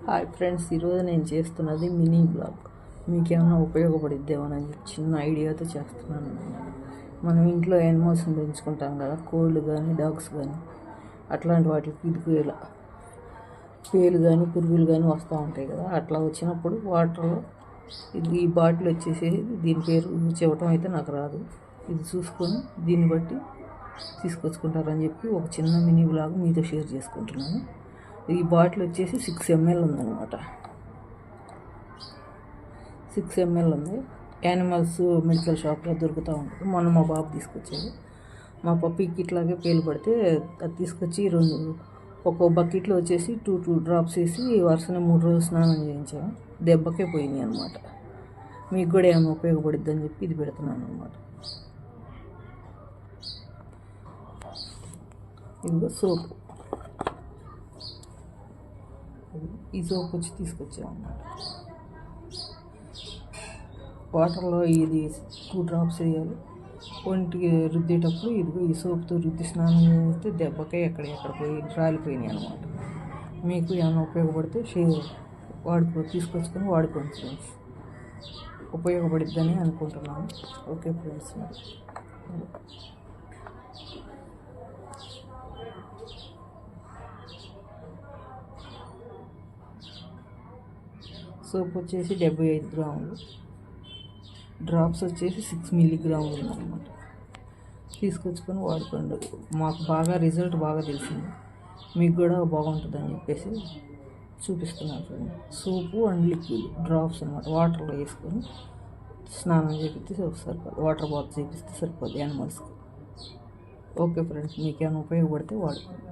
Hi friends, ఈరోజు నేను చేస్తున్నది మినీ బ్లాగ్. మీకేమైనా ఉపయోగపడిద్దేమోనని చిన్న ఐడియాతో చేస్తున్నాను. మనం ఇంట్లో యానిమల్స్ని పెంచుకుంటాం కదా, కోళ్ళు కానీ డాగ్స్ కానీ, అట్లాంటి వాటికి ఇదిగేలా పేలు కానీ పురుగులు కానీ వస్తూ ఉంటాయి కదా. అట్లా వచ్చినప్పుడు వాటర్లో ఈ బాటిల్ వచ్చేసి దీని పేరు చెప్పడం అయితే నాకు రాదు, ఇది చూసుకొని దీన్ని బట్టి తీసుకొచ్చుకుంటారని చెప్పి ఒక చిన్న మినీ బ్లాగ్ మీతో షేర్ చేసుకుంటున్నాను. ఈ బాటిల్ వచ్చేసి 6 ml ఉందన్నమాట. 6 ml ఉంది. యానిమల్స్ మెడికల్ షాప్లో దొరుకుతూ ఉంటుంది. మొన్న మా బాబు తీసుకొచ్చాడు. మా పప్పీకి ఇట్లాగే పేలు పడితే అది తీసుకొచ్చి ఒక బకెట్లో వచ్చేసి 2 డ్రాప్స్ వేసి వరుసనే 3 రోజులు స్నానం చేయించాము. దెబ్బకే పోయినాయి అనమాట. మీకు కూడా ఏమైనా ఉపయోగపడిద్ది అని చెప్పి ఇది పెడుతున్నాను అనమాట. ఇదిగో సోప్. ఈ సోప్ వచ్చి తీసుకొచ్చామన్నమాట. వాటర్లో ఇది 2 డ్రాప్స్ వేయాలి. ఒంటికి రుద్దేటప్పుడు ఇదిగో ఈ సోప్తో రుద్ది స్నానం చేస్తే దెబ్బకే ఎక్కడ పోయి రాలిపోయినాయి అనమాట. మీకు ఏమైనా ఉపయోగపడితే తీసుకొచ్చుకొని వాడుకోండి ఫ్రెండ్స్. ఉపయోగపడిద్దని అనుకుంటున్నాను. Okay friends. సోప్ వచ్చేసి 75 గ్రాములు, డ్రాప్స్ వచ్చేసి 6 మిల్లీగ్రాములు ఉందన్నమాట. తీసుకొచ్చుకొని వాడుకోండి. మాకు బాగా రిజల్ట్ బాగా తెలిసింది, మీకు కూడా బాగుంటుందని చెప్పేసి చూపిస్తున్నాను friend. Soap and liquid drops అనమాట. వాటర్లో వేసుకొని స్నానం చేపిస్తే సరిపోదు, వాటర్ బాత్ చేపిస్తే సరిపోదు యానిమల్స్కి. ఓకే ఫ్రెండ్స్, మీకు ఏమైనా ఉపయోగపడితే వాడుకోండి.